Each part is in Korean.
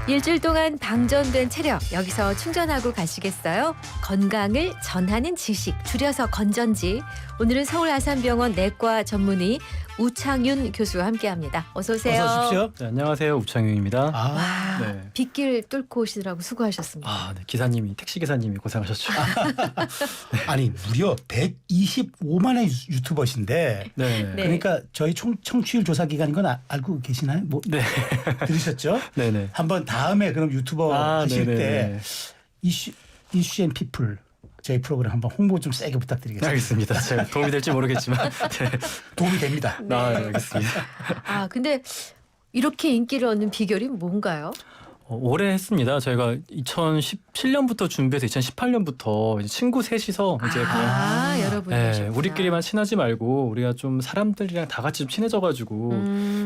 일주일 동안 방전된 체력 여기서 충전하고 가시겠어요? 건강을 전하는 지식, 줄여서 건전지. 오늘은 서울 아산병원 내과 전문의 우창윤 교수와 함께합니다. 어서 오세요. 어서 오십시오. 네, 안녕하세요. 우창윤입니다. 와, 네. 빗길 뚫고 오시느라고 수고하셨습니다. 네, 택시 기사님이 고생하셨죠. 아니 무려 125만의 유튜버신데 네. 네. 그러니까 저희 청취율 조사 기간인 건 알고 계시나요? 뭐 네. 들으셨죠? 네네. 한번 다음에 그럼 유튜버 하실 때 네네네. 이슈 앤 피플 저희 프로그램 한번 홍보 좀 세게 부탁드리겠습니다. 알겠습니다. 제가 도움이 될지 모르겠지만 네. 도움이 됩니다. 네. 알겠습니다. 근데 이렇게 인기를 얻는 비결이 뭔가요? 오래 했습니다. 저희가 2017년부터 준비해서 2018년부터 이제 친구 셋이서 이제 그냥 여러분이 네, 우리끼리만 친하지 말고 우리가 좀 사람들이랑 다 같이 좀 친해져가지고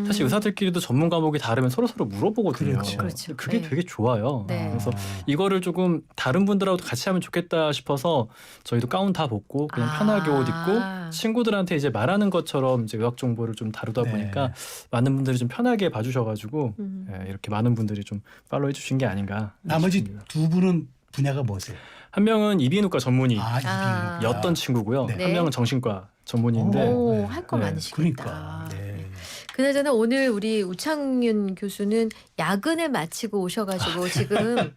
사실 의사들끼리도 전문 과목이 다르면 서로 물어보거든요. 그렇죠. 그게 네. 되게 좋아요. 네. 그래서 이거를 조금 다른 분들하고도 같이 하면 좋겠다 싶어서 저희도 가운 다 벗고 그냥 편하게 옷 입고 친구들한테 이제 말하는 것처럼 이제 의학 정보를 좀 다루다 보니까 많은 분들이 좀 편하게 봐주셔가지고 이렇게 많은 분들이 좀 팔로우해 주신 게 아닌가. 나머지 싶습니다. 두 분은 분야가 뭐세요? 한 명은 이비인후과 전문의였던 이비인후과. 친구고요. 네. 한 명은 정신과 전문의인데 오, 할 거 네. 많으시겠다. 그러니까. 네. 그나저나 오늘 우리 우창윤 교수는 야근을 마치고 오셔가지고 지금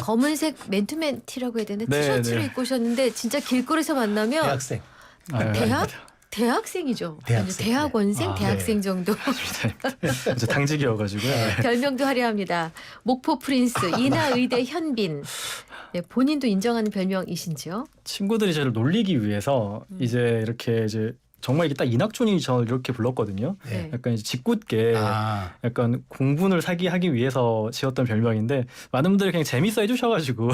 검은색 맨투맨 티라고 해야 되나? 네, 티셔츠를 네. 입고 오셨는데 진짜 길거리에서 만나면 대학생. 대학? 대학생이죠. 대학생. 대학원생, 네. 대학생 정도. 이제 당직이어가지고요. 별명도 화려합니다. 목포 프린스, 인하의대 현빈. 네, 본인도 인정하는 별명이신지요? 친구들이 저를 놀리기 위해서 이제 이렇게 이제 정말 이게 딱 이낙준이 저를 이렇게 불렀거든요. 네. 약간 이제 짓궂게 약간 공분을 사기 하기 위해서 지었던 별명인데 많은 분들이 그냥 재밌어 해주셔가지고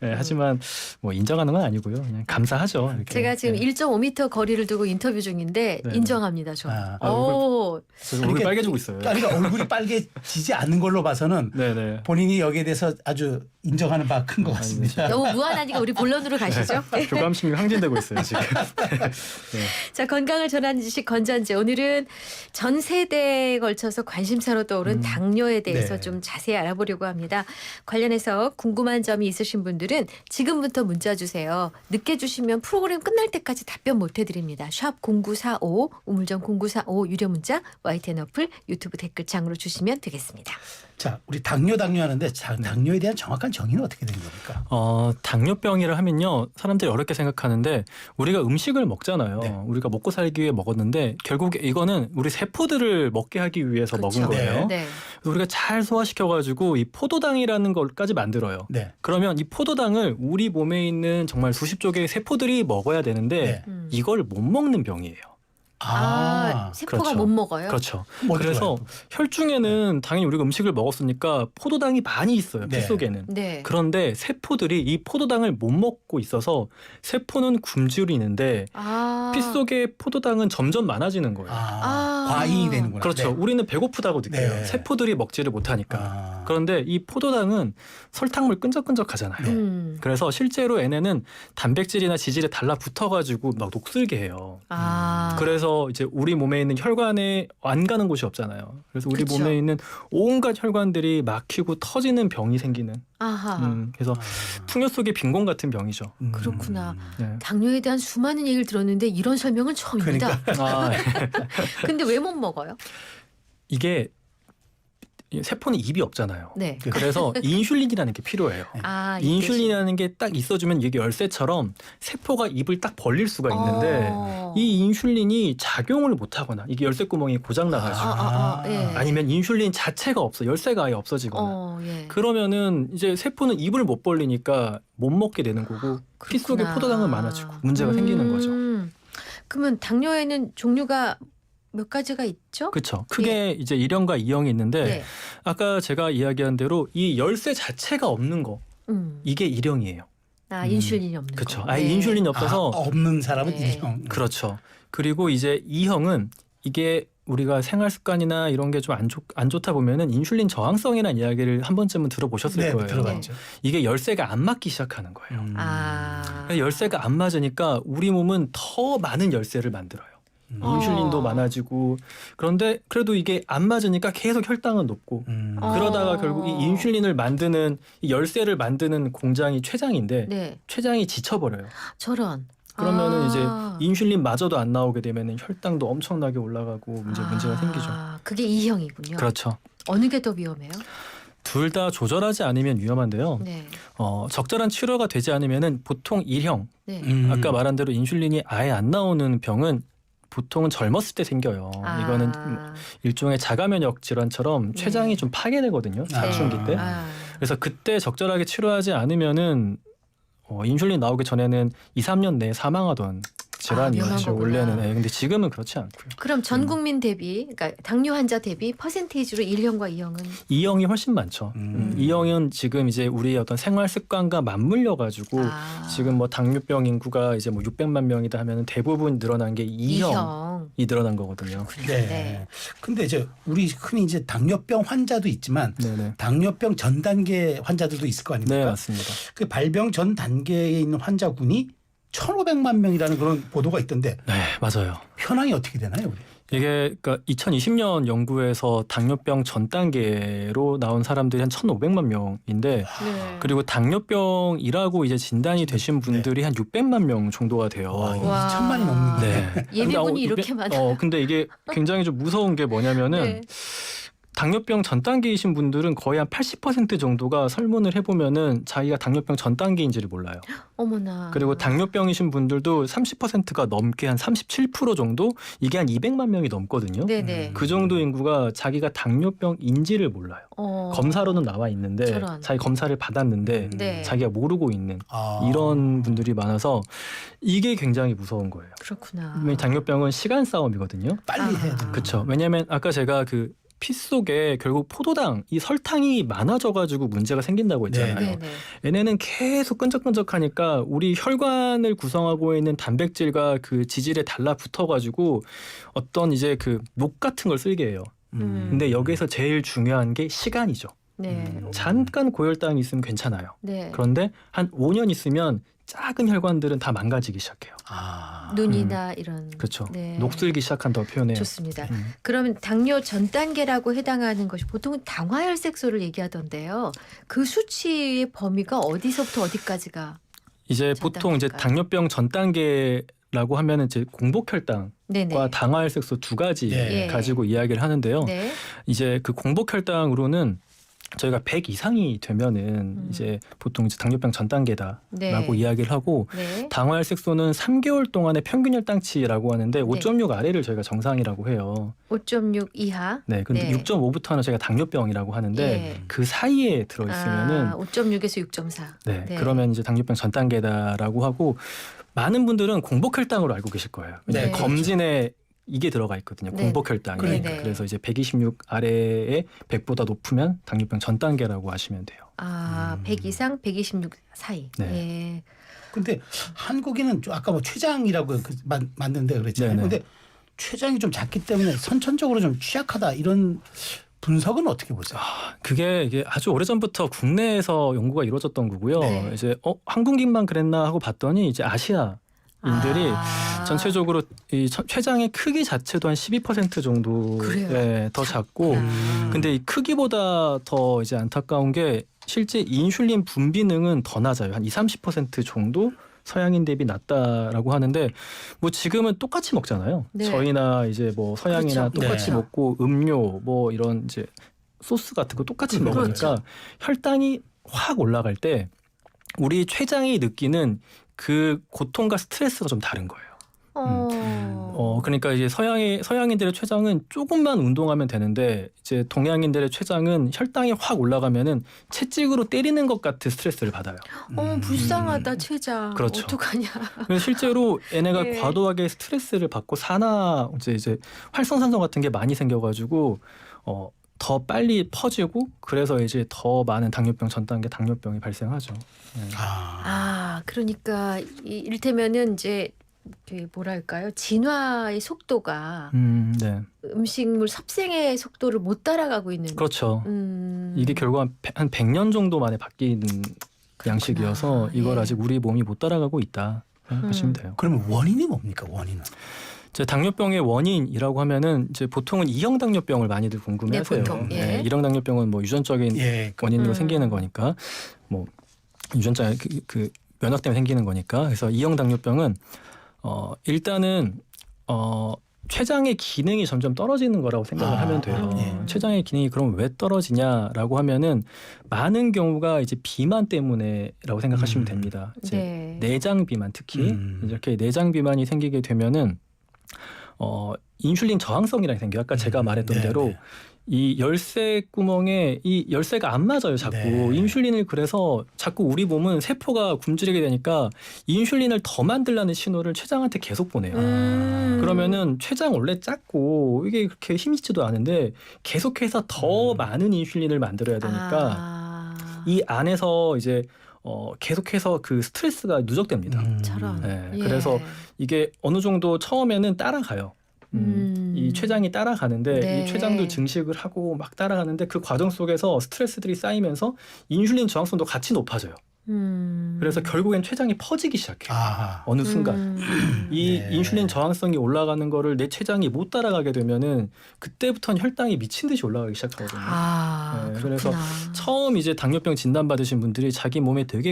네, 하지만 뭐 인정하는 건 아니고요. 그냥 감사하죠. 이렇게. 제가 지금 네. 1.5m 거리를 두고 인터뷰 중인데 네. 인정합니다. 저. 오, 저 얼굴 빨개지고 있어요. 그러니까 얼굴이 빨개지지 않는 걸로 봐서는 네네. 본인이 여기에 대해서 아주 인정하는 바 큰 것 같습니다. 너무 무한하니까 우리 본론으로 가시죠. 교감심이 항진되고 있어요 지금. 네. 자, 건강을 전하는 지식 건전지. 오늘은 전 세대에 걸쳐서 관심사로 떠오른 당뇨에 대해서 네. 좀 자세히 알아보려고 합니다. 관련해서 궁금한 점이 있으신 분들은 지금부터 문자 주세요. 늦게 주시면 프로그램 끝날 때까지 답변 못 해드립니다. 샵 0945 우물정 0945 유료 문자 YTN 어플 유튜브 댓글창으로 주시면 되겠습니다. 자, 우리 당뇨 하는데 당뇨에 대한 정확한 정의는 어떻게 되는 겁니까? 당뇨병이라 하면요 사람들이 어렵게 생각하는데 우리가 음식을 먹잖아요. 네. 우리가 먹고 살기 위해 먹었는데 결국 이거는 우리 세포들을 먹게 하기 위해서 그렇죠. 먹은 거예요. 네. 우리가 잘 소화시켜가지고 이 포도당이라는 것까지 만들어요. 네. 그러면 이 포도당을 우리 몸에 있는 정말 수십 조개의 세포들이 먹어야 되는데 네. 이걸 못 먹는 병이에요. 세포가 그렇죠. 못 먹어요. 그렇죠. 뭐 그래서 혈중에는 당연히 우리가 음식을 먹었으니까 포도당이 많이 있어요. 피 네. 속에는. 네. 그런데 세포들이 이 포도당을 못 먹고 있어서 세포는 굶주리는데 피 속의 포도당은 점점 많아지는 거예요. 과잉이 되는구나. 그렇죠. 네. 우리는 배고프다고 느껴요. 네. 세포들이 먹지를 못하니까. 그런데 이 포도당은 설탕물 끈적끈적하잖아요. 그래서 실제로 얘네는 단백질이나 지질에 달라붙어가지고 막 녹슬게 해요. 그래서 이제 우리 몸에 있는 혈관에 안 가는 곳이 없잖아요. 그래서 우리 그쵸. 몸에 있는 온갖 혈관들이 막히고 터지는 병이 생기는. 그래서 풍요 속의 빈곤 같은 병이죠. 그렇구나. 네. 당뇨에 대한 수많은 얘기를 들었는데 이런 설명은 처음입니다. 근데 왜 못 먹어요? 이게 세포는 입이 없잖아요. 네. 그래서 인슐린이라는 게 필요해요. 인슐린이라는 게 딱 있어주면 이게 열쇠처럼 세포가 입을 딱 벌릴 수가 있는데 이 인슐린이 작용을 못하거나 이게 열쇠 구멍이 고장 나가지고 예. 아니면 인슐린 자체가 없어 열쇠가 아예 없어지거나 예. 그러면은 이제 세포는 입을 못 벌리니까 못 먹게 되는 거고 피 속에 포도당은 많아지고 문제가 생기는 거죠. 그러면 당뇨에는 종류가 몇 가지가 있죠? 그렇죠. 크게 이제 1형과 2형이 있는데 네. 아까 제가 이야기한 대로 이 열쇠 자체가 없는 거 이게 1형이에요. 인슐린이 없는 그렇죠. 거. 아예 인슐린이 없어서 없는 사람은 네. 1형. 그렇죠. 그리고 이제 2형은 이게 우리가 생활 습관이나 이런 게 좀 안 좋다 보면은 인슐린 저항성이라는 이야기를 한 번쯤은 들어보셨을 거예요. 들어봤죠. 이게 열쇠가 안 맞기 시작하는 거예요. 아. 열쇠가 안 맞으니까 우리 몸은 더 많은 열쇠를 만들어요. 인슐린도 많아지고 그런데 그래도 이게 안 맞으니까 계속 혈당은 높고 그러다가 결국 이 인슐린을 만드는 이 열쇠를 만드는 공장이 췌장인데 네. 췌장이 지쳐버려요. 저런. 그러면은 이제 인슐린마저도 안 나오게 되면은 혈당도 엄청나게 올라가고 문제가 생기죠. 그게 E형이군요. 그렇죠. 어느 게 더 위험해요? 둘 다 조절하지 않으면 위험한데요. 네. 적절한 치료가 되지 않으면은 보통 1형 네. 아까 말한 대로 인슐린이 아예 안 나오는 병은 보통은 젊었을 때 생겨요. 이거는 일종의 자가면역 질환처럼 네. 췌장이 좀 파괴되거든요. 사춘기 때. 그래서 그때 적절하게 치료하지 않으면은 인슐린 나오기 전에는 2, 3년 내에 사망하던 질환이었죠. 원래는. 네, 근데 지금은 그렇지 않고요. 그럼 전 국민 대비, 그러니까 당뇨 환자 대비 퍼센테이지로 1형과 2형은 2형이 훨씬 많죠. 2형은 지금 이제 우리의 어떤 생활 습관과 맞물려 가지고 지금 뭐 당뇨병 인구가 이제 뭐 600만 명이다 하면은 대부분 늘어난 게 2형이 늘어난 거거든요. 네. 네. 근데 이제 우리 흔히 이제 당뇨병 환자도 있지만 네네. 당뇨병 전 단계 환자들도 있을 거 아닙니까? 네, 맞습니다. 그 발병 전 단계에 있는 환자군이 1,500만 명이라는 그런 보도가 있던데 네, 맞아요. 현황이 어떻게 되나요, 우리? 이게 그러니까 2020년 연구에서 당뇨병 전 단계로 나온 사람들이 한 1,500만 명인데 네. 그리고 당뇨병이라고 이제 진단이 되신 분들이 한 600만 명 정도가 돼요. 와. 2천만이 넘는데. 네. 예비군이 이렇게 많아요. 근데 이게 굉장히 좀 무서운 게 뭐냐면은 네. 당뇨병 전 단계이신 분들은 거의 한 80% 정도가 설문을 해보면은 자기가 당뇨병 전 단계인지를 몰라요. 어머나. 그리고 당뇨병이신 분들도 30%가 넘게 한 37% 정도 이게 한 200만 명이 넘거든요. 네네. 그 정도 인구가 자기가 당뇨병인지를 몰라요. 검사로는 나와 있는데 저런. 자기 검사를 받았는데 네. 자기가 모르고 있는 이런 분들이 많아서 이게 굉장히 무서운 거예요. 그렇구나. 왜냐면 당뇨병은 시간 싸움이거든요. 빨리 해야 되는 그렇죠. 왜냐하면 아까 제가 그 피 속에 결국 포도당, 이 설탕이 많아져가지고 문제가 생긴다고 했잖아요. 네네. 얘네는 계속 끈적끈적하니까 우리 혈관을 구성하고 있는 단백질과 그 지질에 달라붙어가지고 어떤 이제 그 녹 같은 걸 쓸게 해요. 근데 여기서 제일 중요한 게 시간이죠. 네. 잠깐 고혈당이 있으면 괜찮아요. 네. 그런데 한 5년 있으면 작은 혈관들은 다 망가지기 시작해요. 눈이나 이런. 그렇죠. 네. 녹슬기 시작한다고 표현해요. 좋습니다. 그러면 당뇨 전 단계라고 해당하는 것이 보통 당화혈색소를 얘기하던데요. 그 수치의 범위가 어디서부터 어디까지가? 이제 전 보통 이제 단계일까요? 당뇨병 전 단계라고 하면은 이제 공복혈당과 네네. 당화혈색소 두 가지 네. 가지고 이야기를 하는데요. 네. 이제 그 공복혈당으로는 저희가 100 이상이 되면은 이제 보통 이제 당뇨병 전 단계다라고 네. 이야기를 하고 네. 당화혈색소는 3개월 동안의 평균 혈당치라고 하는데 5.6 아래를 저희가 정상이라고 해요. 5.6 이하. 네, 근데 네. 6.5부터는 저희가 당뇨병이라고 하는데 예. 그 사이에 들어 있으면은 5.6에서 6.4. 네, 네. 그러면 이제 당뇨병 전 단계다라고 하고 많은 분들은 공복혈당으로 알고 계실 거예요. 왜냐하면 네. 검진에 이게 들어가 있거든요. 네. 공복혈당이. 그러니까요. 그래서 이제 126 아래에 100보다 높으면 당뇨병 전 단계라고 하시면 돼요. 100 이상 126 사이. 네. 예. 근데 한국인은 좀 아까 뭐 췌장이라고 만드는데 그랬잖아요. 네네. 근데 췌장이 좀 작기 때문에 선천적으로 좀 취약하다 이런 분석은 어떻게 보세요? 그게 이게 아주 오래전부터 국내에서 연구가 이루어졌던 거고요. 네. 이제 한국인만 그랬나 하고 봤더니 이제 아시아인들이 전체적으로 이 췌장의 크기 자체도 한 12% 정도에 그래요? 더 작고 근데 이 크기보다 더 이제 안타까운 게 실제 인슐린 분비능은 더 낮아요. 한 20-30% 정도 서양인 대비 낮다라고 하는데 뭐 지금은 똑같이 먹잖아요. 네. 저희나 이제 뭐 서양이나 그렇죠. 똑같이 네. 먹고 음료 뭐 이런 이제 소스 같은 거 똑같이 먹으니까 그렇죠. 혈당이 확 올라갈 때 우리 췌장이 느끼는 그 고통과 스트레스가 좀 다른 거예요. 그러니까 이제 서양인들의 췌장은 조금만 운동하면 되는데 이제 동양인들의 췌장은 혈당이 확 올라가면은 채찍으로 때리는 것 같은 스트레스를 받아요. 불쌍하다 췌장. 그렇죠. 어떡하냐. 그래서 실제로 얘네가 네. 과도하게 스트레스를 받고 산화 이제 활성산소 같은 게 많이 생겨가지고 더 빨리 퍼지고 그래서 이제 더 많은 당뇨병 전 단계 당뇨병이 발생하죠. 네. 그러니까 이를테면은 이제 그 뭐랄까요? 진화의 속도가 네. 음식물 섭생의 속도를 못 따라가고 있는. 그렇죠. 이게 결국 한 100년 정도 만에 바뀐 양식이어서 이걸 예. 아직 우리 몸이 못 따라가고 있다 생각하시면 돼요. 그러면 원인이 뭡니까? 원인은? 제 당뇨병의 원인이라고 하면은 이제 보통은 2형 당뇨병을 많이들 궁금해하세요. 네, 보통, 예. 1형 당뇨병은 뭐 유전적인 예. 원인으로 음. 생기는 거니까 뭐 유전자 그 면역 때문에 생기는 거니까. 그래서 2형 당뇨병은 일단은 췌장의 기능이 점점 떨어지는 거라고 생각을 하면 돼요. 예. 췌장의 기능이 그럼 왜 떨어지냐라고 하면은 많은 경우가 이제 비만 때문에라고 생각하시면 됩니다. 이제 네. 내장 비만 특히 이렇게 내장 비만이 생기게 되면은 인슐린 저항성이라는 게 생겨요. 아까 제가 말했던 네, 대로 네. 이 열쇠 구멍에 이 열쇠가 안 맞아요. 자꾸 네. 인슐린을 그래서 자꾸 우리 몸은 세포가 굶주리게 되니까 인슐린을 더 만들라는 신호를 췌장한테 계속 보내요. 그러면은 췌장 원래 작고 이게 그렇게 힘이 있지도 않은데 계속해서 더 많은 인슐린을 만들어야 되니까 이 안에서 이제 계속해서 그 스트레스가 누적됩니다. 저런. 네, 예. 그래서 이게 어느 정도 처음에는 따라가요. 이 췌장이 따라가는데 네. 이 췌장도 증식을 하고 막 따라가는데 그 과정 속에서 스트레스들이 쌓이면서 인슐린 저항성도 같이 높아져요. 그래서 결국엔 췌장이 퍼지기 시작해요. 어느 순간 이 네. 인슐린 저항성이 올라가는 거를 내 췌장이 못 따라가게 되면은 그때부터는 혈당이 미친 듯이 올라가기 시작하거든요. 네, 그래서 처음 이제 당뇨병 진단 받으신 분들이 자기 몸에 되게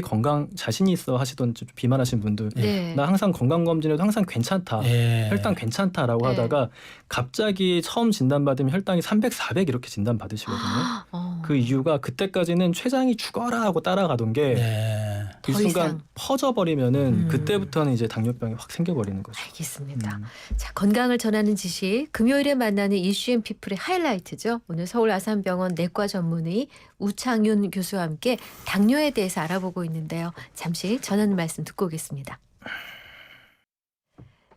자신이 있어 하시던 좀 비만하신 분들, 네. 나 항상 건강 검진에도 항상 괜찮다, 예. 혈당 괜찮다라고 네. 하다가 갑자기 처음 진단 받으면 혈당이 300, 400 이렇게 진단 받으시거든요. 그 이유가 그때까지는 췌장이 죽어라 하고 따라가던 게 네. 그 더 순간 이상. 퍼져버리면은 그때부터는 이제 당뇨병이 확 생겨버리는 거죠. 알겠습니다. 자, 건강을 전하는 지식 금요일에 만나는 이슈앤 피플의 하이라이트죠. 오늘 서울 아산병원 내과 전문의 우창윤 교수와 함께 당뇨에 대해서 알아보고 있는데요. 잠시 전하는 말씀 듣고 오겠습니다.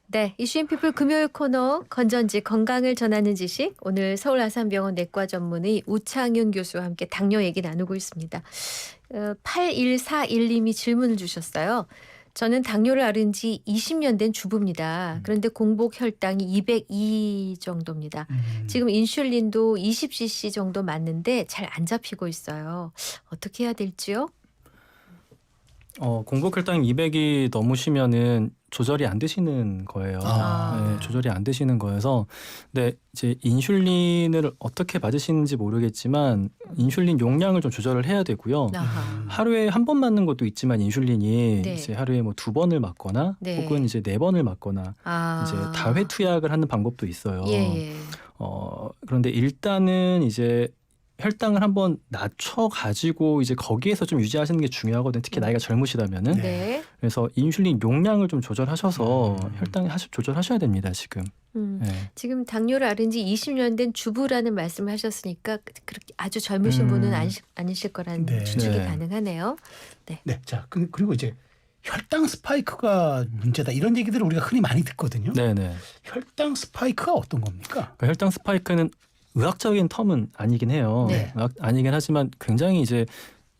네, 이슈앤 피플 금요일 코너 건전지 건강을 전하는 지식 오늘 서울 아산병원 내과 전문의 우창윤 교수와 함께 당뇨 얘기 나누고 있습니다. 8141님이 질문을 주셨어요. 저는 당뇨를 앓은 지 20년 된 주부입니다. 그런데 공복 혈당이 202 정도입니다. 지금 인슐린도 20cc 정도 맞는데 잘 안 잡히고 있어요. 어떻게 해야 될지요? 공복 혈당이 200이 넘으시면은 조절이 안 되시는 거예요. 아. 네, 조절이 안 되시는 거여서 근데 이제 인슐린을 어떻게 받으시는지 모르겠지만 인슐린 용량을 좀 조절을 해야 되고요. 아하. 하루에 한 번 맞는 것도 있지만 인슐린이 네. 이제 하루에 뭐 2번을 맞거나 네. 혹은 이제 4번을 맞거나 이제 다회 투약을 하는 방법도 있어요. 예. 그런데 일단은 이제 혈당을 한번 낮춰 가지고 이제 거기에서 좀 유지하시는 게 중요하거든요. 특히 나이가 젊으시다면은. 네. 그래서 인슐린 용량을 좀 조절하셔서 혈당 조절하셔야 됩니다. 지금. 네. 지금 당뇨를 앓은 지 20년 된 주부라는 말씀을 하셨으니까 그렇게 아주 젊으신 분은 아니실 거라는 네. 추측이 네. 가능하네요. 네. 자, 그리고 이제 혈당 스파이크가 문제다 이런 얘기들을 우리가 흔히 많이 듣거든요. 네네. 혈당 스파이크가 어떤 겁니까? 그러니까 혈당 스파이크는 의학적인 텀은 아니긴 해요. 네. 아니긴 하지만 굉장히 이제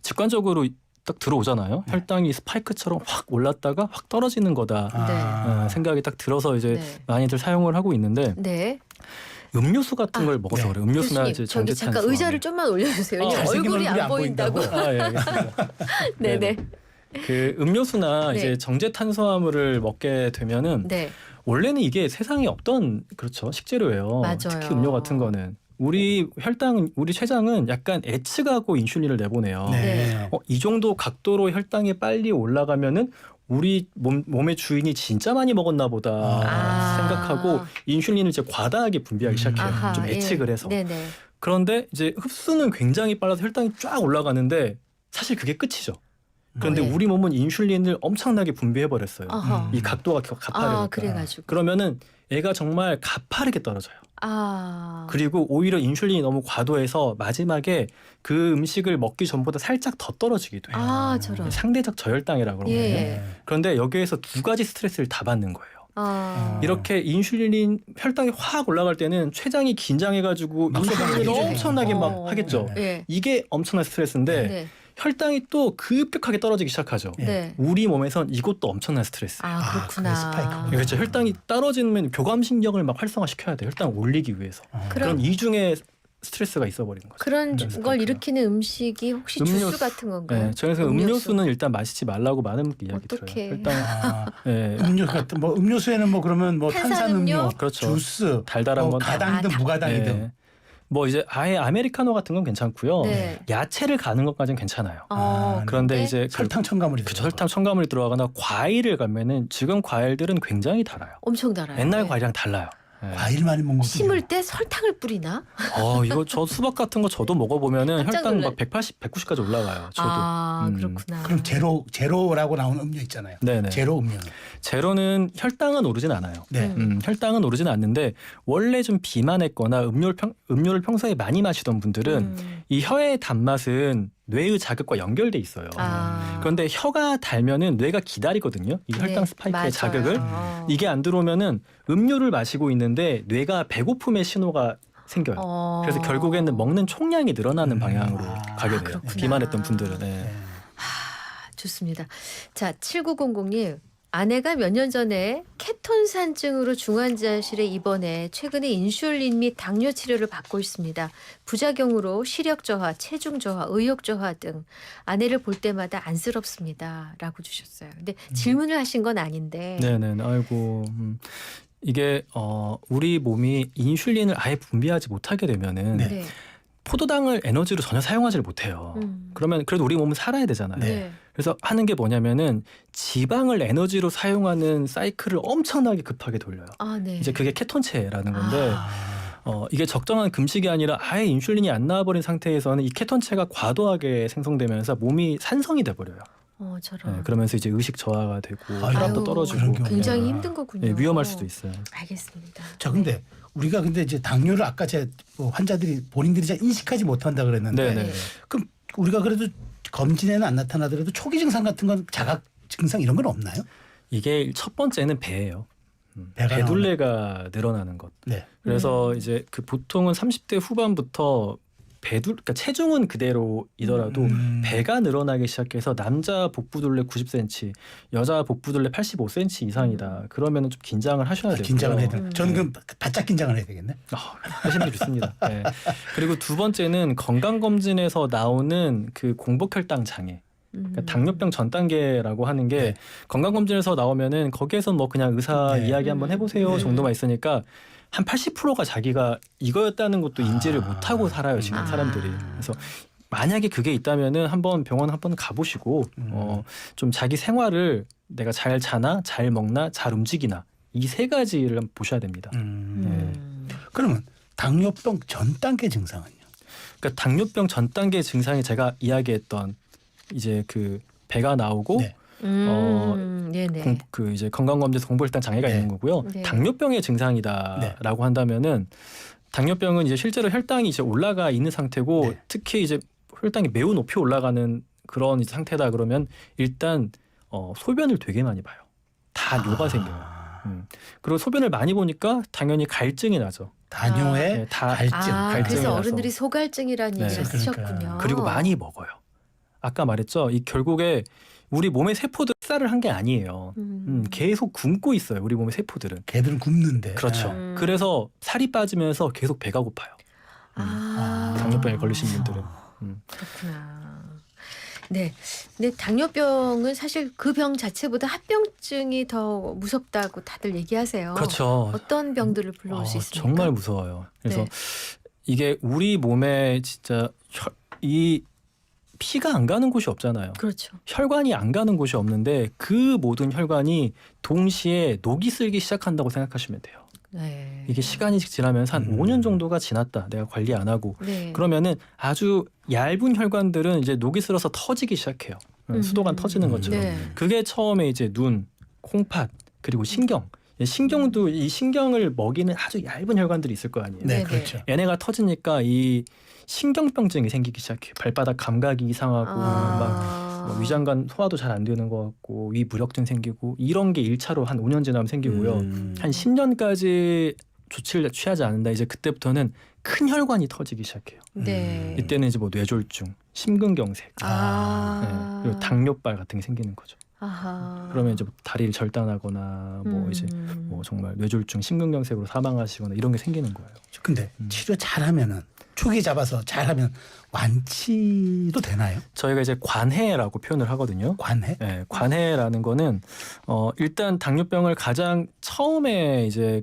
직관적으로 딱 들어오잖아요. 네. 혈당이 스파이크처럼 확 올랐다가 확 떨어지는 거다. 생각이 딱 들어서 이제 네. 많이들 사용을 하고 있는데 네. 음료수 같은 걸 먹어서 네. 그래요. 음료수나 교수님, 이제 저기 잠깐 정제탄수화물. 의자를 좀만 올려주세요. 왜냐면 잘생긴 얼굴이 얼굴이 안 안 보인다고. 보인다고? 예, 알겠습니다. 네네. 그 음료수나 네. 이제 정제탄수화물을 먹게 되면은 네. 원래는 이게 세상에 없던 그렇죠 식재료예요. 맞아요. 특히 음료 같은 거는 우리 췌장은 약간 예측하고 인슐린을 내보내요. 네. 이 정도 각도로 혈당이 빨리 올라가면은 우리 몸의 주인이 진짜 많이 먹었나 보다 생각하고 인슐린을 이제 과다하게 분비하기 시작해요. 아하, 좀 예측을 해서. 네네. 그런데 이제 흡수는 굉장히 빨라서 혈당이 쫙 올라가는데 사실 그게 끝이죠. 그런데 네. 우리 몸은 인슐린을 엄청나게 분비해 버렸어요. 어허. 이 각도가 가파르니까. 그래가지고. 그러면은 얘가 정말 가파르게 떨어져요. 그리고 오히려 인슐린이 너무 과도해서 마지막에 그 음식을 먹기 전보다 살짝 더 떨어지기도 해요. 저런. 상대적 저혈당이라고 그러거든요. 예. 그런데 여기에서 두 가지 스트레스를 다 받는 거예요. 이렇게 인슐린 혈당이 확 올라갈 때는 췌장이 긴장해가지고 인슐린을 엄청나게 막 하겠죠. 네. 이게 엄청난 스트레스인데 네. 혈당이 또 급격하게 떨어지기 시작하죠. 네. 우리 몸에선 이것도 엄청난 스트레스예요. 그렇구나. 그게 스파이크구나. 그렇죠. 혈당이 떨어지면 교감신경을 막 활성화시켜야 돼요. 혈당 올리기 위해서. 그런 이중의 스트레스가 있어버리는 거죠. 그런 그래서 걸 그렇구나. 일으키는 음식이 혹시 주스 음료수. 같은 건가요? 네, 저희는 음료수는 일단 마시지 말라고 많은 이야기 어떡해. 들어요. 일단 아, 네, 음료 같은 뭐 음료수에는 뭐 그러면 뭐 탄산음료? 탄산음료, 그렇죠. 주스, 달달한 뭐 건 다. 가당이든 아, 무가당이든 네. 뭐 이제 아예 아메리카노 같은 건 괜찮고요. 네. 야채를 가는 것까지는 괜찮아요. 그런데 근데 이제 설탕 첨가물이 그 들어간 설탕 첨가물이 들어가거나 과일을 가면은 지금 과일들은 굉장히 달아요. 엄청 달아요. 옛날 네. 과일이랑 달라요. 네. 과일 많이 먹는 것도 심을 때 설탕을 뿌리나? 이거 저 수박 같은 거 저도 먹어보면은 깜짝 혈당 놀라- 막 180, 190까지 올라가요. 저도. 그렇구나. 그럼 제로라고 나오는 음료 있잖아요. 네네. 제로 음료. 제로는 혈당은 오르진 않아요. 네. 혈당은 오르진 않는데 원래 좀 비만했거나 음료를 평소에 많이 마시던 분들은 이 혀의 단맛은 뇌의 자극과 연결돼 있어요. 그런데 혀가 달면은 뇌가 기다리거든요. 이 혈당 스파이크의 자극을. 이게 안 들어오면은 음료를 마시고 있는데 뇌가 배고픔의 신호가 생겨요. 그래서 결국에는 먹는 총량이 늘어나는 방향으로 가게 돼요. 그렇구나. 비만했던 분들은. 네. 네. 좋습니다. 자, 7900님. 아내가 몇 년 전에 케톤산증으로 중환자실에 입원해 최근에 인슐린 및 당뇨 치료를 받고 있습니다. 부작용으로 시력 저하, 체중 저하, 의욕 저하 등 아내를 볼 때마다 안쓰럽습니다. 라고 주셨어요. 근데 질문을 하신 건 아닌데. 네네. 아이고. 이게 우리 몸이 인슐린을 아예 분비하지 못하게 되면은 네. 네. 포도당을 에너지로 전혀 사용하지를 못해요. 그러면 그래도 우리 몸은 살아야 되잖아요. 네. 그래서 하는 게 뭐냐면은 지방을 에너지로 사용하는 사이클을 엄청나게 급하게 돌려요. 네. 이제 그게 케톤체라는 건데 아, 이게 적정한 금식이 아니라 아예 인슐린이 안 나와버린 상태에서는 이 케톤체가 과도하게 생성되면서 몸이 산성이 돼버려요. 저런. 네, 그러면서 이제 의식 저하가 되고 아유, 혈압도 그런 떨어지고 경우가. 굉장히 힘든 거군요. 네, 위험할 수도 있어요. 알겠습니다. 자 근데 우리가 근데 이제 당뇨를 아까 제 환자들이 본인들이 잘 인식하지 못한다 그랬는데 네네. 그럼 우리가 그래도 검진에는 안 나타나더라도 초기 증상 같은 건 자각 증상 이런 건 없나요? 이게 첫 번째는 배예요. 배가 배둘레가 늘어나는 것. 네. 그래서 이제 그 보통은 30대 후반부터 그러니까 체중은 그대로이더라도 배가 늘어나기 시작해서 남자 복부둘레 90cm, 여자 복부둘레 85cm 이상이다. 그러면은 좀 긴장을 하셔야 돼요. 긴장을 해야 돼. 저는 그럼 바짝 긴장을 해야 되겠네. 하시는 게 좋습니다. 네. 그리고 두 번째는 건강검진에서 나오는 그 공복혈당 장애. 그러니까 당뇨병 전 단계라고 하는 게 네. 건강검진에서 나오면은 거기에서 뭐 그냥 의사 네. 이야기 한번 해보세요 정도만 있으니까 한 80%가 자기가 이거였다는 것도 인지를 못하고 살아요 지금 사람들이. 그래서 만약에 그게 있다면은 한번 병원 한번 가보시고 좀 자기 생활을 내가 잘 자나 잘 먹나 잘 움직이나 이 세 가지를 한번 보셔야 됩니다. 그러면 당뇨병 전 단계 증상은요? 그러니까 당뇨병 전 단계 증상이 제가 이야기했던 이제 그 배가 나오고 네. 네네. 그 이제 건강검진에서 공복혈당 장애가 네. 있는 거고요. 네. 당뇨병의 증상이다라고 한다면은 당뇨병은 이제 실제로 혈당이 이제 올라가 있는 상태고 네. 특히 이제 혈당이 매우 높이 올라가는 그런 이제 상태다 그러면 일단 소변을 되게 많이 봐요. 다 뇨가 생겨요. 그리고 소변을 많이 보니까 당연히 갈증이 나죠. 당뇨의 네, 다 갈증. 갈증이 그래서 나서. 어른들이 소갈증이라는 네. 얘기를 그러니까. 쓰셨군요. 그리고 많이 먹어요. 아까 말했죠. 이 결국에 우리 몸의 세포들 식사를 한 게 아니에요. 계속 굶고 있어요. 우리 몸의 세포들은. 개들은 굶는데. 그렇죠. 음. 그래서 살이 빠지면서 계속 배가 고파요. 당뇨병에 걸리신 분들은. 그렇구나. 네. 근데 당뇨병은 사실 그 병 자체보다 합병증이 더 무섭다고 다들 얘기하세요. 그렇죠. 어떤 병들을 불러올 수 있습니까? 정말 무서워요. 그래서 네. 이게 우리 몸에 진짜 이 피가 안 가는 곳이 없잖아요. 그렇죠. 혈관이 안 가는 곳이 없는데 그 모든 혈관이 동시에 녹이 슬기 시작한다고 생각하시면 돼요. 네. 이게 시간이 지나면서 한 5년 정도가 지났다. 내가 관리 안 하고. 네. 그러면은 아주 얇은 혈관들은 이제 녹이 슬어서 터지기 시작해요. 수도관 터지는 것처럼. 네. 그게 처음에 이제 눈, 콩팥, 그리고 신경. 신경도 이 신경을 먹이는 아주 얇은 혈관들이 있을 거 아니에요. 네, 네네. 그렇죠. 얘네가 터지니까 이 신경병증이 생기기 시작해요. 발바닥 감각이 이상하고 막 뭐 위장관 소화도 잘 안 되는 것 같고 위 무력증 생기고 이런 게 1차로 한 5년 지나면 생기고요. 한 10년까지 조치를 취하지 않는다. 이제 그때부터는 큰 혈관이 터지기 시작해요. 네. 이때는 이제 뭐 뇌졸중, 심근경색, 네, 그리고 당뇨발 같은 게 생기는 거죠. 아하. 그러면 이제 뭐 다리를 절단하거나 뭐 이제 뭐 정말 뇌졸중, 심근경색으로 사망하시거나 이런 게 생기는 거예요. 근데 치료 잘하면은 초기 잡아서 잘하면 완치도 되나요? 저희가 이제 관해라고 표현을 하거든요. 관해? 네, 관해라는 거는 일단 당뇨병을 가장 처음에 이제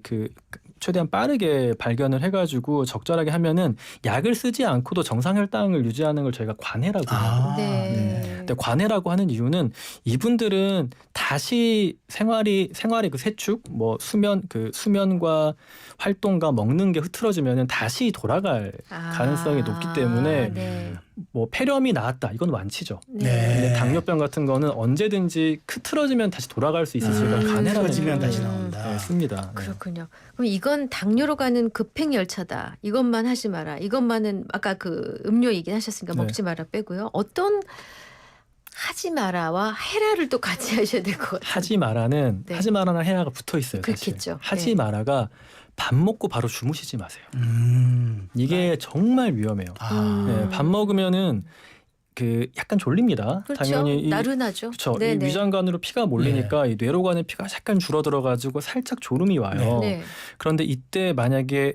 최대한 빠르게 발견을 해가지고 적절하게 하면은 약을 쓰지 않고도 정상 혈당을 유지하는 걸 저희가 관해라고 해요. 네. 근데 관해라고 하는 이유는 이분들은 다시 생활의 그 세축, 뭐 수면과 활동과 먹는 게 흐트러지면은 다시 돌아갈 가능성이 높기 때문에 네. 뭐 폐렴이 나았다 이건 완치죠. 네. 근데 당뇨병 같은 거는 언제든지 흐트러지면 다시 돌아갈 수 있어서 저희가 관해라는 흐트러지면 표현을 다시 나온다. 씁니다. 네. 그렇군요. 그럼 이건 당뇨로 가는 급행 열차다. 이것만 하지 마라. 이것만은 아까 그 음료 얘기 하셨으니까 네. 먹지 마라 빼고요. 어떤 하지 마라와 해라를 또 같이 하셔야 될 것 같아요. 하지 마라는 네. 하지 마라는 해라가 붙어 있어요. 사실. 그렇겠죠. 하지 네. 마라가 밥 먹고 바로 주무시지 마세요. 이게 정말 위험해요. 네, 밥 먹으면은 약간 졸립니다. 그렇죠. 당연히 나른하죠. 그렇죠. 이 네네. 위장관으로 피가 몰리니까 이 뇌로 가는 피가 약간 줄어들어가지고 살짝 졸음이 와요. 네. 그런데 이때 만약에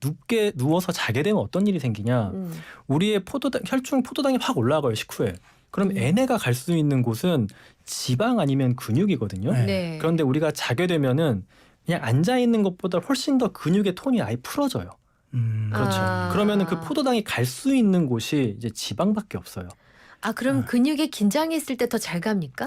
눕게 누워서 자게 되면 어떤 일이 생기냐? 우리의 혈중 포도당이 확 올라가요 식후에. 그럼 에네가 갈 수 있는 곳은 지방 아니면 근육이거든요. 네. 네. 그런데 우리가 자게 되면은 그냥 앉아 있는 것보다 훨씬 더 근육의 톤이 아예 풀어져요. 그렇죠. 그러면은 그 포도당이 갈 수 있는 곳이 이제 지방밖에 없어요. 그럼 근육에 긴장이 있을 때 더 잘 갑니까?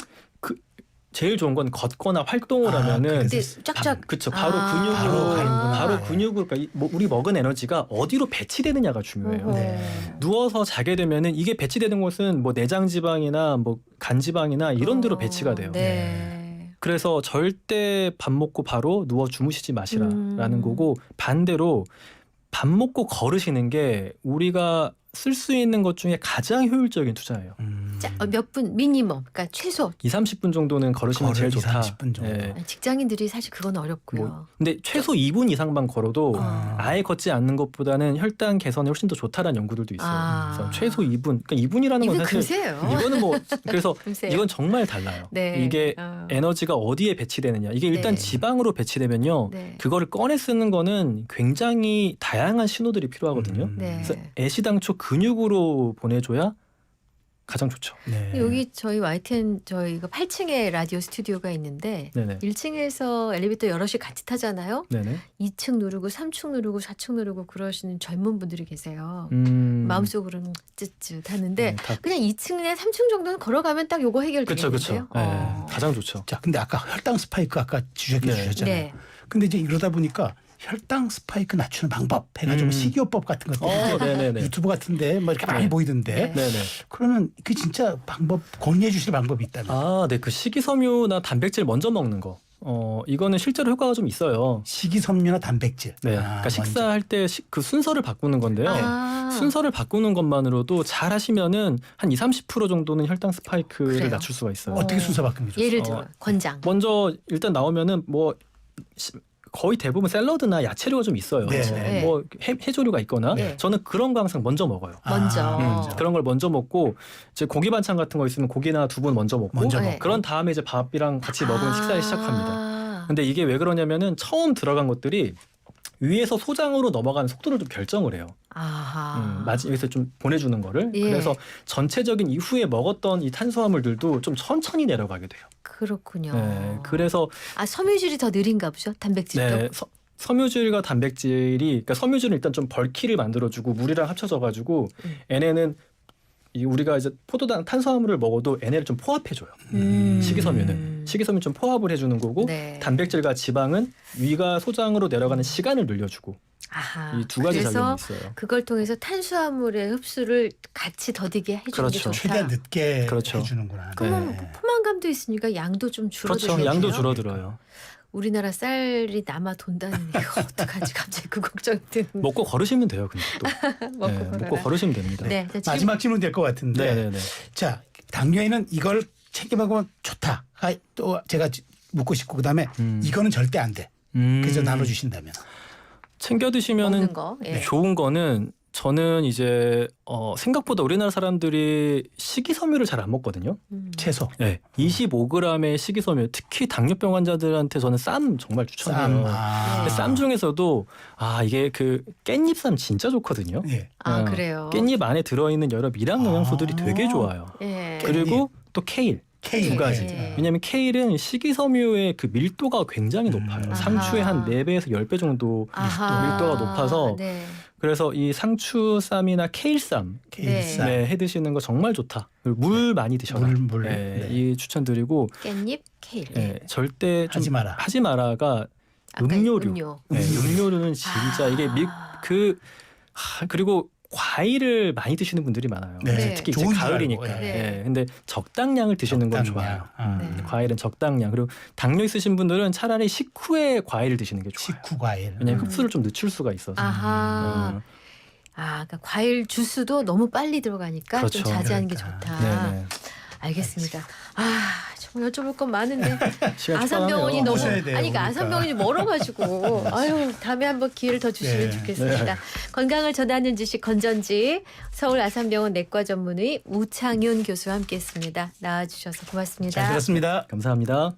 제일 좋은 건 걷거나 활동을 하면은 근데 쫙쫙 그렇죠. 바로 아. 바로 가는구나. 바로 근육으로 그러니까 우리 먹은 에너지가 어디로 배치되느냐가 중요해요. 네. 누워서 자게 되면은 이게 배치되는 곳은 뭐 내장 지방이나 뭐 간 지방이나 이런 데로 배치가 돼요. 네. 그래서 절대 밥 먹고 바로 누워 주무시지 마시라라는 거고 반대로 밥 먹고 걸으시는 게 우리가 쓸 수 있는 것 중에 가장 효율적인 투자예요. 몇 분 미니멈, 그러니까 최소. 2-30분 정도는 걸으시면 제일 좋다. 30분 정도. 예. 직장인들이 사실 그건 어렵고요. 뭐, 근데 최소 2분 이상만 걸어도 아예 걷지 않는 것보다는 혈당 개선에 훨씬 더 좋다라는 연구들도 있어요. 그래서 최소 2분. 그러니까 2분이라는 건 이분 사실 금세요. 이거는 뭐 그래서 금세요. 이건 정말 달라요. 네. 이게 에너지가 어디에 배치되느냐. 이게 일단 네. 지방으로 배치되면요. 네. 그거를 꺼내 쓰는 거는 굉장히 다양한 신호들이 필요하거든요. 네. 그래서 애시당초 근육으로 보내줘야 가장 좋죠. 네. 여기 저희 YTN 저희가 8층에 라디오 스튜디오가 있는데 네네. 1층에서 엘리베이터 여럿이 같이 타잖아요. 네네. 2층 누르고 3층 누르고 4층 누르고 그러시는 젊은 분들이 계세요. 마음속으로는 쯧쯧하는데 네, 다 그냥 2층이나 3층 정도는 걸어가면 딱 요거 그렇죠, 해결되겠는데요. 그렇죠. 네, 가장 좋죠. 자, 근데 아까 혈당 스파이크 아까 지적해 네. 주셨잖아요. 네. 근데 이제 이러다 보니까 혈당 스파이크 낮추는 방법 해가지고 식이요법 같은 것들 네네네. 유튜브 같은데 뭐 이렇게 많이 보이던데 네. 네네. 그러면 그 진짜 방법 권유해 주실 방법이 있다면 네, 그 식이섬유나 단백질 먼저 먹는 거. 이거는 실제로 효과가 좀 있어요. 식이섬유나 단백질. 네, 그러니까 식사할 때 그 순서를 바꾸는 건데요. 아. 순서를 바꾸는 것만으로도 잘 하시면은 한 20-30% 정도는 혈당 스파이크를 그래요? 낮출 수가 있어요. 어떻게 순서 바꾸는 게 좋습니까? 예를 들어 권장. 먼저 일단 나오면은 뭐 거의 대부분 샐러드나 야채류가 좀 있어요. 네. 네. 뭐 해조류가 있거나 네. 저는 그런 거 항상 먼저 먹어요. 먼저. 그런 걸 먼저 먹고 이제 고기 반찬 같은 거 있으면 고기나 두부 먼저 먹고 먼저 네. 먹고. 그런 다음에 이제 밥이랑 같이 먹으면 식사를 시작합니다. 아. 근데 이게 왜 그러냐면은 처음 들어간 것들이 위에서 소장으로 넘어가는 속도를 좀 결정을 해요. 아하. 여기서 좀 보내주는 거를. 예. 그래서 전체적인 이후에 먹었던 이 탄수화물들도 좀 천천히 내려가게 돼요. 그렇군요. 네, 그래서 섬유질이 더 느린가 보죠. 단백질도. 네, 섬유질과 단백질이 그러니까 섬유질은 일단 좀 벌키를 만들어주고 물이랑 합쳐져가지고 얘네는 우리가 이제 포도당 탄수화물을 먹어도 얘네를 좀 포합해줘요. 식이섬유는 좀 포합을 해주는 거고 네. 단백질과 지방은 위가 소장으로 내려가는 시간을 늘려주고 아하. 이 두 가지 작용이 그래서 있어요. 그걸 통해서 탄수화물의 흡수를 같이 더디게 해주는 그렇죠. 게 좋다. 최대한 늦게 그렇죠. 해주는구나. 그러면 네. 포만감도 있으니까 양도 좀 줄어들어요. 그렇죠. 양도 줄어들어요. 우리나라 쌀이 남아 돈다는 이거 어떡하지? 갑자기 그 걱정이 드는. 먹고 걸으시면 돼요. 근데 또 먹고 걸으시면 됩니다. 네. 자, 마지막 질문 될 것 같은데. 네네네. 자, 당뇨에는 이걸 챙겨 먹으면 좋다. 또 제가 묻고 싶고 그다음에 이거는 절대 안 돼. 그래서 나눠주신다면. 챙겨 드시면은 먹는 거. 예. 좋은 거는 저는 이제 생각보다 우리나라 사람들이 식이섬유를 잘 안 먹거든요. 채소. 네, 25g의 식이섬유, 특히 당뇨병 환자들한테 저는 쌈 정말 추천해요. 근데 쌈 중에서도 이게 그 깻잎쌈 진짜 좋거든요. 예. 그래요. 깻잎 안에 들어있는 여러 미량 영양소들이 되게 좋아요. 예. 그리고 또 케일. 케일. 두 가지. 네. 왜냐하면 케일은 식이섬유의 그 밀도가 굉장히 높아요. 아하. 상추의 한 4배에서 10배 정도 밀도가 높아서 네. 그래서 이 상추쌈이나 케일쌈 케일쌈. 네, 해 드시는 거 정말 좋다. 그리고 물 많이 드셔라. 물. 네, 네. 이 추천드리고 깻잎, 케일. 네, 절대 좀 하지 마라. 가 아까 음료류. 음료. 네, 음료류는 진짜 이게 그리고 과일을 많이 드시는 분들이 많아요. 네. 특히 이제 좋은 줄 가을이니까. 알고, 예. 네, 근데 적당량을 드시는 건 적당량. 좋아요. 네. 과일은 적당량. 그리고 당뇨 있으신 분들은 차라리 식후에 과일을 드시는 게 좋아요. 식후 과일. 왜냐하면 흡수를 좀 늦출 수가 있어서. 아하. 그러니까 과일 주스도 너무 빨리 들어가니까 좀 그렇죠. 자제하는 게 그러니까. 좋다. 네네. 알겠습니다. 정말 여쭤볼 건 많은데 시간 아산병원이 축하하네요. 너무 오셔야 돼요, 그러니까 아산병원이 멀어가지고 다음에 한번 기회를 더 주시면 네. 좋겠습니다. 네. 건강을 전하는 지식 건전지 서울 아산병원 내과 전문의 우창윤 교수와 함께했습니다. 나와주셔서 고맙습니다. 잘 들었습니다. 감사합니다.